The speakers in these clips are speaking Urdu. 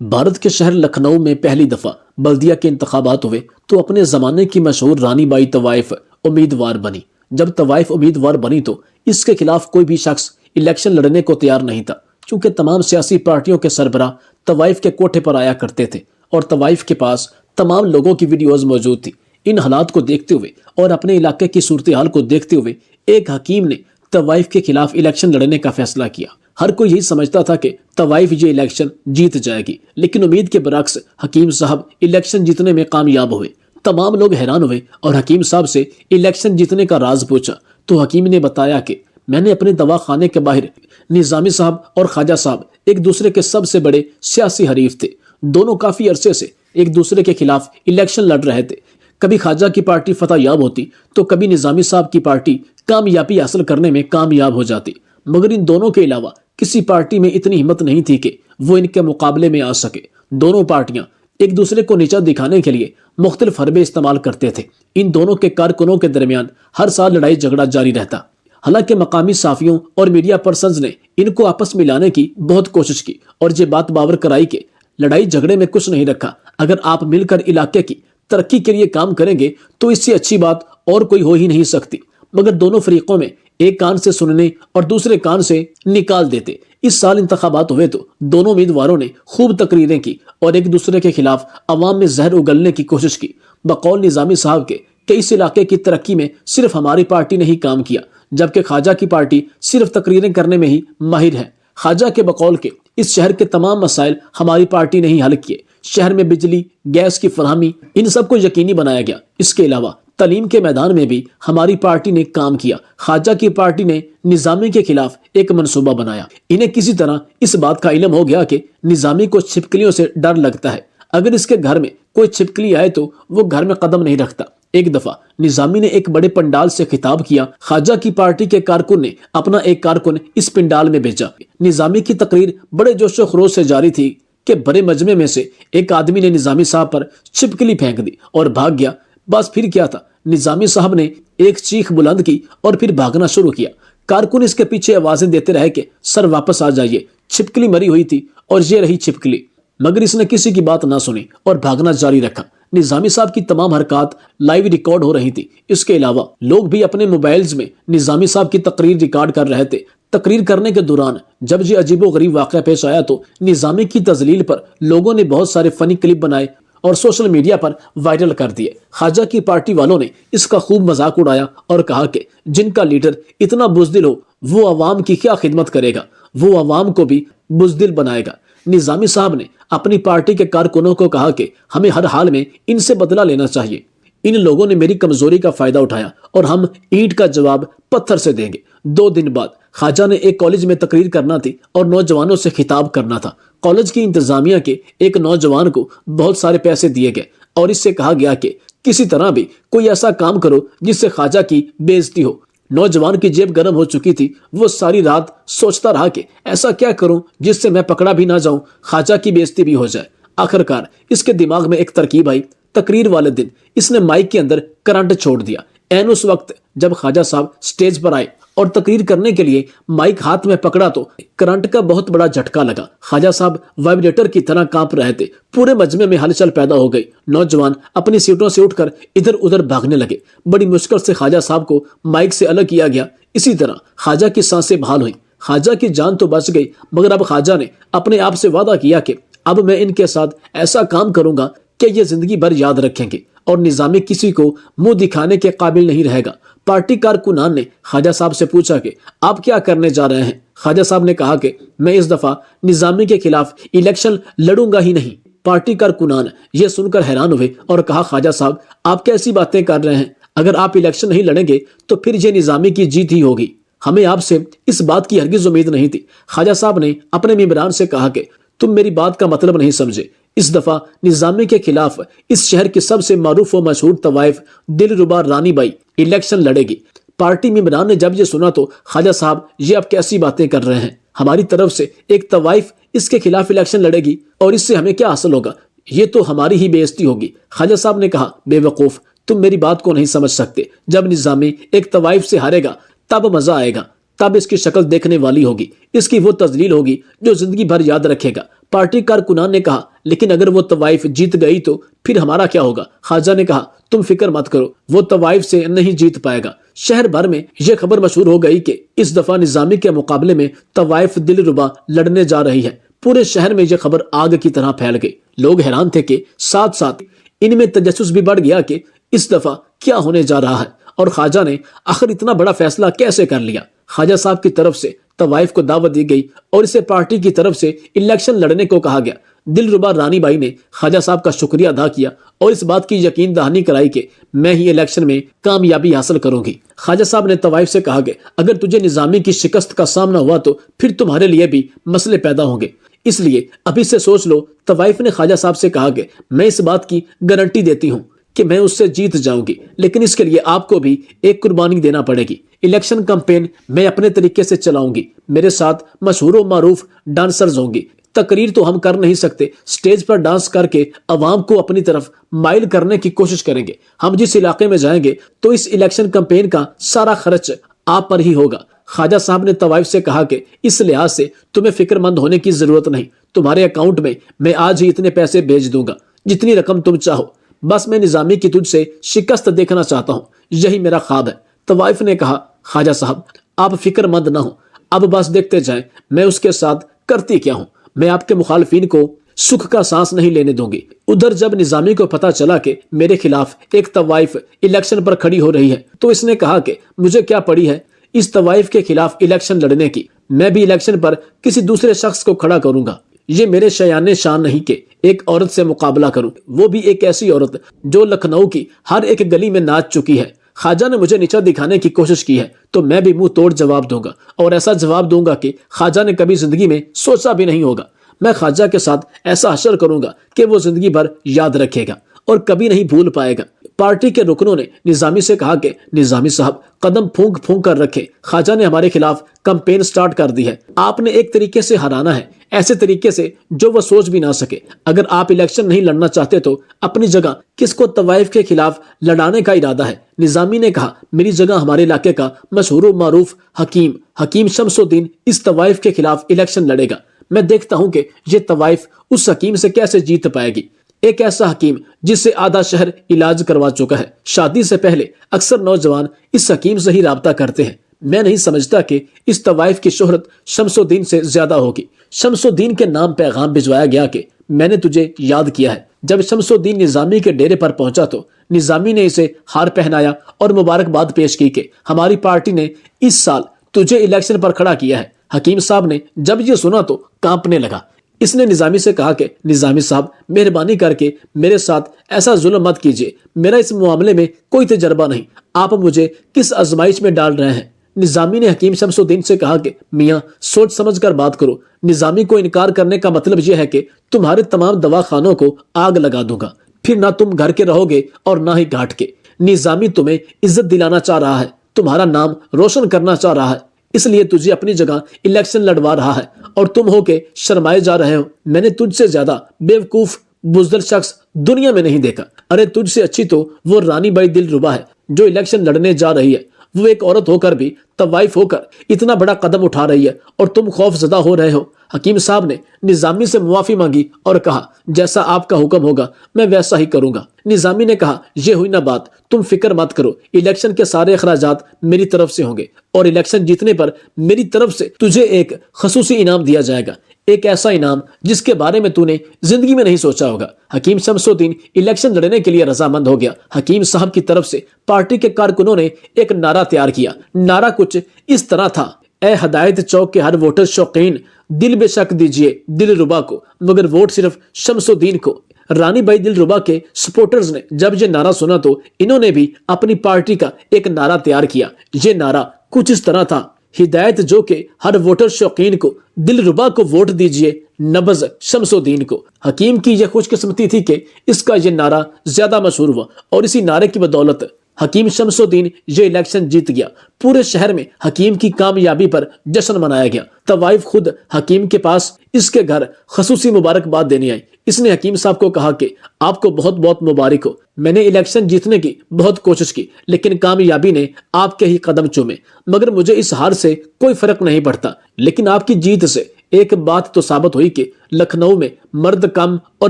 بھارت کے شہر لکھنؤ میں پہلی دفعہ بلدیہ کے انتخابات ہوئے تو اپنے زمانے کی مشہور رانی بائی طوائف امیدوار بنی۔ جب طوائف امیدوار بنی تو اس کے خلاف کوئی بھی شخص الیکشن لڑنے کو تیار نہیں تھا، چونکہ تمام سیاسی پارٹیوں کے سربراہ طوائف کے کوٹھے پر آیا کرتے تھے اور طوائف کے پاس تمام لوگوں کی ویڈیوز موجود تھی۔ ان حالات کو دیکھتے ہوئے اور اپنے علاقے کی صورتحال کو دیکھتے ہوئے ایک حکیم نے طوائف کے خلاف الیکشن لڑنے کا فیصلہ کیا۔ ہر کوئی یہی سمجھتا تھا کہ طوائف یہ الیکشن جیت جائے گی، لیکن امید کے برعکس حکیم صاحب الیکشن جیتنے میں کامیاب ہوئے۔ تمام لوگ حیران ہوئے اور حکیم صاحب سے الیکشن جیتنے کا راز پوچھا تو حکیم نے بتایا کہ میں نے اپنے دواخانے کے باہر نظامی صاحب اور خواجہ صاحب ایک دوسرے کے سب سے بڑے سیاسی حریف تھے۔ دونوں کافی عرصے سے ایک دوسرے کے خلاف الیکشن لڑ رہے تھے۔ کبھی خواجہ کی پارٹی فتح یاب ہوتی تو کبھی نظامی صاحب کی پارٹی کامیابی حاصل کرنے میں کامیاب ہو جاتی، مگر ان دونوں کے علاوہ کسی پارٹی میں اتنی ہمت نہیں تھی کہ وہ ان کے مقابلے میں آ سکے۔ دونوں پارٹیاں ایک دوسرے کو نیچا دکھانے کے لیے مختلف حربے استعمال کرتے تھے۔ ان دونوں کے کارکنوں کے درمیان ہر سال لڑائی جھگڑا جاری رہتا۔ حالانکہ مقامی صحافیوں اور میڈیا پرسنز نے ان کو آپس میں لانے کی بہت کوشش کی اور یہ بات باور کرائی کہ لڑائی جھگڑے میں کچھ نہیں رکھا، اگر آپ مل کر علاقے کی ترقی کے لیے کام کریں گے تو اس سے اچھی بات اور کوئی ہو ہی نہیں سکتی۔ مگر دونوں فریقوں میں ایک کان سے سننے اور دوسرے کان سے نکال دیتے۔ اس سال انتخابات ہوئے تو دونوں امیدواروں نے خوب تقریریں کی اور ایک دوسرے کے خلاف عوام میں زہر اگلنے کی کوشش کی۔ بقول نظامی صاحب کے کہ اس علاقے کی ترقی میں صرف ہماری پارٹی نے ہی کام کیا، جبکہ خواجہ کی پارٹی صرف تقریریں کرنے میں ہی ماہر ہے۔ خواجہ کے بقول کے اس شہر کے تمام مسائل ہماری پارٹی نے ہی حل کیے۔ شہر میں بجلی، گیس کی فراہمی، ان سب کو یقینی بنایا گیا۔ اس کے علاوہ تعلیم کے میدان میں بھی ہماری پارٹی نے کام کیا۔ خواجہ کی پارٹی نے نظامی کے خلاف ایک منصوبہ بنایا۔ انہیں کسی طرح اس بات کا علم ہو گیا کہ نظامی کو چھپکلیوں سے ڈر لگتا ہے، اگر اس کے گھر میں کوئی چھپکلی آئے تو وہ گھر میں قدم نہیں رکھتا۔ ایک دفعہ نظامی نے ایک بڑے پنڈال سے خطاب کیا۔ خواجہ کی پارٹی کے کارکن نے اپنا ایک کارکن اس پنڈال میں بھیجا۔ نظامی کی تقریر بڑے جوش و خروش سے جاری تھی کہ بڑے مجمع میں سے ایک آدمی نے نظامی صاحب پر چھپکلی پھینک دی اور بھاگ گیا۔ بس پھر کیا تھا، نظامی صاحب نے ایک چیخ بلند کی اور پھر بھاگنا شروع کیا۔ کارکن اس کے پیچھے آوازیں دیتے رہے کہ سر واپس آ جائیے، چھپکلی مری ہوئی تھی اور یہ رہی چھپکلی، مگر اس نے کسی کی بات نہ سنی اور بھاگنا جاری رکھا۔ نظامی صاحب کی تمام حرکات لائیو ریکارڈ ہو رہی تھی۔ اس کے علاوہ لوگ بھی اپنے موبائلز میں نظامی صاحب کی تقریر ریکارڈ کر رہے تھے۔ تقریر کرنے کے دوران جب یہ عجیب و غریب واقعہ پیش آیا تو نظامی کی تذلیل پر لوگوں نے بہت سارے فنی کلپ بنائے اور سوشل میڈیا پر وائرل کر دیے۔ خواجہ کی پارٹی والوں نے اس کا خوب مذاق اڑایا اور کہا کہ جن کا لیڈر اتنا بزدل ہو وہ عوام کی کیا خدمت کرے گا، وہ عوام کو بھی بزدل بنائے گا۔ نظامی صاحب نے اپنی پارٹی کے کارکنوں کو کہا کہ ہمیں ہر حال میں ان سے بدلہ لینا چاہیے۔ ان لوگوں نے میری کمزوری کا فائدہ اٹھایا اور ہم اینٹ کا جواب پتھر سے دیں گے۔ 2 دن بعد خواجہ نے ایک کالج میں تقریر کرنا تھی اور نوجوانوں سے خطاب کرنا تھا۔ کالج کی انتظامیہ کے ایک نوجوان کو بہت سارے پیسے دیے گئے اور اس سے کہا گیا کہ کسی طرح بھی کوئی ایسا کام کرو جس سے خواجہ کی بے عزتی ہو۔ نوجوان کی جیب گرم ہو چکی تھی۔ وہ ساری رات سوچتا رہا کہ ایسا کیا کروں جس سے میں پکڑا بھی نہ جاؤں، خواجہ کی بے عزتی بھی ہو جائے۔ آخرکار اس کے دماغ میں ایک ترکیب آئی۔ تقریر والے دن اس نے مائک کے اندر کرنٹ چھوڑ دیا۔ عین اس وقت جب خواجہ صاحب سٹیج پر آئے اور تقریر کرنے کے لیے مائک ہاتھ میں پکڑا تو کرنٹ کا بہت بڑا جھٹکا لگا۔ خواجہ صاحب وائبریٹر کی طرح کانپ رہے تھے۔ پورے مجمع میں ہلچل پیدا ہو گئی۔ نوجوان اپنی سیٹوں سے اٹھ کر ادھر ادھر بھاگنے لگے۔ بڑی مشکل سے خواجہ صاحب کو مائک سے الگ کیا گیا۔ اسی طرح خواجہ کی سانسیں بحال ہوئیں۔ خواجہ کی جان تو بچ گئی، مگر اب خواجہ نے اپنے آپ سے وعدہ کیا کہ اب میں ان کے ساتھ ایسا کام کروں گا کہ یہ زندگی بھر یاد رکھیں گے اور نظامی کسی کو منہ دکھانے کے قابل نہیں رہے گا۔ پارٹی کارکنان نے خواجہ صاحب سے پوچھا کہ آپ کیا کرنے جا رہے ہیں؟ خواجہ صاحب نے کہا کہ میں اس دفعہ نظامی کے خلاف الیکشن لڑوں گا ہی نہیں۔ پارٹی کارکنان یہ سن کر حیران ہوئے اور کہا خواجہ صاحب آپ کیسی باتیں کر رہے ہیں؟ اگر آپ الیکشن نہیں لڑیں گے تو پھر یہ نظامی کی جیت ہی ہوگی۔ ہمیں آپ سے اس بات کی ہرگز امید نہیں تھی۔ خواجہ صاحب نے اپنے ممبران سے کہا کہ تم میری بات کا مطلب نہیں سمجھے۔ اس دفعہ نظامی کے خلاف اس شہر کی سب سے معروف و مشہور طوائف دلربا رانی بائی الیکشن لڑے گی۔ پارٹی ممبران نے جب یہ سنا تو خواجہ صاحب یہ اب کیسی باتیں کر رہے ہیں؟ ہماری طرف سے ایک طوائف اس کے خلاف الیکشن لڑے گی اور اس سے ہمیں کیا حاصل ہوگا؟ یہ تو ہماری ہی بے عزتی ہوگی۔ خواجہ صاحب نے کہا بے وقوف، تم میری بات کو نہیں سمجھ سکتے۔ جب نظامی ایک طوائف سے ہارے گا تب مزہ آئے گا۔ تب اس کی شکل دیکھنے والی ہوگی، اس کی وہ تذلیل ہوگی جو زندگی بھر یاد رکھے گا۔ پارٹی کارکنان نے کہا لیکن اگر وہ طوائف جیت گئی تو پھر ہمارا کیا ہوگا؟ خواجہ نے کہا تم فکر مت کرو، وہ طوائف سے نہیں جیت پائے گا۔ شہر بھر میں یہ خبر مشہور ہو گئی کہ اس دفعہ نظامی کے مقابلے میں طوائف دلربا لڑنے جا رہی ہے۔ پورے شہر میں یہ خبر آگ کی طرح پھیل گئی۔ لوگ حیران تھے کہ ساتھ ساتھ ان میں تجسس بھی بڑھ گیا کہ اس دفعہ کیا ہونے جا رہا ہے، اور خواجہ نے آخر اتنا بڑا فیصلہ کیسے کر لیا۔ خواجہ صاحب کی طرف سے طوائف کو دعوت دی گئی اور اسے پارٹی کی طرف سے الیکشن لڑنے کو کہا گیا۔ دلربا رانی بائی نے خواجہ صاحب کا شکریہ ادا کیا اور اس بات کی یقین دہانی کرائی کہ میں ہی الیکشن میں کامیابی حاصل کروں گی۔ خواجہ صاحب نے طوائف سے کہا کہ اگر تجھے نظامی کی شکست کا سامنا ہوا تو پھر تمہارے لیے بھی مسئلے پیدا ہوں گے، اس لیے ابھی سے سوچ لو۔ طوائف نے خواجہ صاحب سے کہا کہ میں اس بات کی گارنٹی دیتی ہوں کہ میں اس سے جیت جاؤں گی، لیکن اس کے لیے آپ کو بھی ایک قربانی دینا پڑے گی۔ الیکشن کمپین میں اپنے طریقے سے چلاؤں گی، میرے ساتھ مشہور و معروف ڈانسرز ہوں گی۔ تقریر تو ہم کر نہیں سکتے، سٹیج پر ڈانس کر کے عوام کو اپنی طرف مائل کرنے کی کوشش کریں گے۔ ہم جس علاقے میں جائیں گے تو اس الیکشن کمپین کا سارا خرچ آپ پر ہی ہوگا۔ خواجہ صاحب نے طوائف سے کہا کہ اس لحاظ سے تمہیں فکر مند ہونے کی ضرورت نہیں، تمہارے اکاؤنٹ میں آج ہی اتنے پیسے بھیج دوں گا جتنی رقم تم چاہو، بس میں نظامی کی تجھ سے شکست دیکھنا چاہتا ہوں، یہی میرا خواب ہے۔ طوائف نے کہا خواجہ صاحب آپ فکر مند نہ ہوں، اب بس دیکھتے جائیں میں اس کے ساتھ کرتی کیا ہوں، میں آپ کے مخالفین کو سکھ کا سانس نہیں لینے دوں گی۔ ادھر جب نظامی کو پتا چلا کہ میرے خلاف ایک طوائف الیکشن پر کھڑی ہو رہی ہے تو اس نے کہا کہ مجھے کیا پڑی ہے اس طوائف کے خلاف الیکشن لڑنے کی، میں بھی الیکشن پر کسی دوسرے شخص کو کھڑا کروں گا۔ یہ میرے شایان شان نہیں کہ ایک عورت سے مقابلہ کروں، وہ بھی ایک ایسی عورت جو لکھنؤ کی ہر ایک گلی میں ناچ چکی ہے۔ خواجہ نے مجھے نیچا دکھانے کی کوشش کی ہے تو میں بھی منہ توڑ جواب دوں گا، اور ایسا جواب دوں گا کہ خواجہ نے کبھی زندگی میں سوچا بھی نہیں ہوگا۔ میں خواجہ کے ساتھ ایسا حشر کروں گا کہ وہ زندگی بھر یاد رکھے گا اور کبھی نہیں بھول پائے گا۔ پارٹی کے رکنوں نے نظامی سے کہا کہ نظامی صاحب قدم پھونک پھونک کر رکھے، خواجہ نے ہمارے خلاف کمپین سٹارٹ کر دی ہے، آپ نے ایک طریقے سے ہرانا ہے، ایسے طریقے سے جو وہ سوچ بھی نہ سکے۔ اگر آپ الیکشن نہیں لڑنا چاہتے تو اپنی جگہ کس کو طوائف کے خلاف لڑانے کا ارادہ ہے؟ نظامی نے کہا میری جگہ ہمارے علاقے کا مشہور و معروف حکیم شمس الدین اس طوائف کے خلاف الیکشن لڑے گا۔ میں دیکھتا ہوں کہ یہ طوائف اس حکیم سے کیسے جیت پائے گی، ایک ایسا حکیم جس سے آدھا شہر علاج کروا چکا ہے۔ شادی سے پہلے اکثر نوجوان اس حکیم سے ہی رابطہ کرتے ہیں۔ میں نہیں سمجھتا کہ اس طوائف کی شہرت شمس الدین سے زیادہ ہوگی۔ شمس الدین کے نام پیغام بھجوایا گیا کہ میں نے تجھے یاد کیا ہے۔ جب شمس الدین نظامی کے ڈیرے پر پہنچا تو نظامی نے اسے ہار پہنایا اور مبارکباد پیش کی کہ ہماری پارٹی نے اس سال تجھے الیکشن پر کھڑا کیا ہے۔ حکیم صاحب نے جب یہ سنا تو کانپنے لگا۔ اس نے نظامی سے کہا کہ نظامی صاحب مہربانی کر کے میرے ساتھ ایسا ظلم مت کیجیے، میرا اس معاملے میں کوئی تجربہ نہیں، آپ مجھے کس آزمائش میں ڈال رہے ہیں؟ نظامی نے حکیم شمس الدین سے کہا کہ میاں سوچ سمجھ کر بات کرو، نظامی کو انکار کرنے کا مطلب یہ ہے کہ تمہارے تمام دواخانوں کو آگ لگا دوں گا، پھر نہ تم گھر کے رہو گے اور نہ ہی گھاٹ کے۔ نظامی تمہیں عزت دلانا چاہ رہا ہے، تمہارا نام روشن کرنا چاہ رہا ہے، اس لیے تجھے اپنی جگہ الیکشن لڑوا رہا ہے اور تم ہو کے شرمائے جا رہے ہو۔ میں نے تجھ سے زیادہ بیوقوف بزدل شخص دنیا میں نہیں دیکھا۔ ارے تجھ سے اچھی تو وہ رانی بائی دلربا ہے جو الیکشن لڑنے جا رہی ہے، وہ ایک عورت ہو کر بھی طوائف ہو کر اتنا بڑا قدم اٹھا رہی ہے اور تم خوف زدہ ہو رہے ہو۔ حکیم صاحب نے نظامی سے معافی مانگی اور کہا جیسا آپ کا حکم ہوگا میں ویسا ہی کروں گا۔ نظامی نے کہا یہ ہوئی نہ بات، تم فکر مت کرو، الیکشن کے سارے اخراجات میری طرف سے ہوں گے اور الیکشن جیتنے پر میری طرف سے تجھے ایک خصوصی انعام دیا جائے گا، ایک ایسا انعام جس کے بارے میں تو نے زندگی میں نہیں سوچا ہوگا۔ حکیم شمس الدین الیکشن لڑنے کے لیے رضامند ہو گیا۔ حکیم صاحب کی طرف سے پارٹی کے کارکنوں نے ایک نعرہ تیار کیا۔ نعرہ کچھ اس طرح تھا، اے ہدایت چوک کے ہر ووٹر شوقین، دل بے شک دیجئے دلربا کو، مگر ووٹ صرف شمس الدین کو۔ رانی بائی دلربا کے سپورٹرز نے جب یہ نعرہ سنا تو انہوں نے بھی اپنی پارٹی کا ایک نعرہ تیار کیا۔ یہ نعرہ کچھ اس طرح تھا، ہدایت جو کہ ہر ووٹر شوقین کو، دلربا کو ووٹ دیجئے، نبض شمس الدین کو۔ حکیم کی یہ خوش قسمتی تھی کہ اس کا یہ نعرہ زیادہ مشہور ہوا اور اسی نعرے کی بدولت حکیم شمس الدین یہ الیکشن جیت گیا۔ پورے شہر میں حکیم کی کامیابی پر جشن منایا گیا۔ طوائف خود حکیم کے پاس اس کے گھر خصوصی مبارکباد دینے آئی۔ اس نے حکیم صاحب کو کہا کہ آپ کو بہت بہت مبارک ہو، میں نے الیکشن جیتنے کی بہت کوشش کی لیکن کامیابی نے آپ کے ہی قدم چومے، مگر مجھے اس ہار سے کوئی فرق نہیں پڑتا، لیکن آپ کی جیت سے ایک بات تو ثابت ہوئی کہ لکھنؤ میں مرد کم اور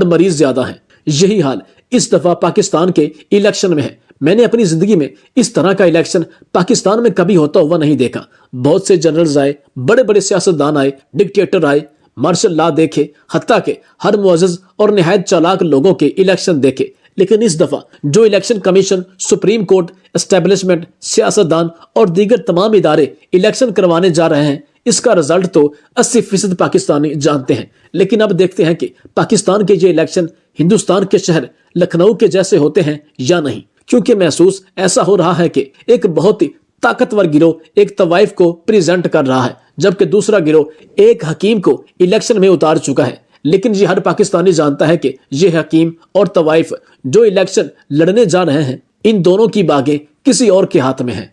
مریض زیادہ ہیں۔ یہی حال اس دفعہ پاکستان کے الیکشن میں ہے۔ میں نے اپنی زندگی میں اس طرح کا الیکشن پاکستان میں کبھی ہوتا ہوا نہیں دیکھا۔ بہت سے جنرلز آئے، بڑے بڑے سیاستدان آئے، ڈکٹیٹر آئے، مارشل لا دیکھے، حتیٰ کہ ہر معزز اور نہایت چالاک لوگوں کے الیکشن دیکھے، لیکن اس دفعہ جو election commission, supreme court, establishment, سیاستدان اور دیگر تمام ادارے الیکشن کروانے جا رہے ہیں، اس کا رزلٹ تو 80% پاکستانی جانتے ہیں۔ لیکن اب دیکھتے ہیں کہ پاکستان کے یہ الیکشن ہندوستان کے شہر لکھنؤ کے جیسے ہوتے ہیں یا نہیں، کیونکہ محسوس ایسا ہو رہا ہے کہ ایک بہت ہی طاقتور گروہ ایک طوائف کو پریزنٹ کر رہا ہے، جبکہ دوسرا گروہ ایک حکیم کو الیکشن میں اتار چکا ہے۔ لیکن یہ ہر پاکستانی جانتا ہے کہ یہ حکیم اور طوائف جو الیکشن لڑنے جا رہے ہیں، ان دونوں کی باگیں کسی اور کے ہاتھ میں ہیں۔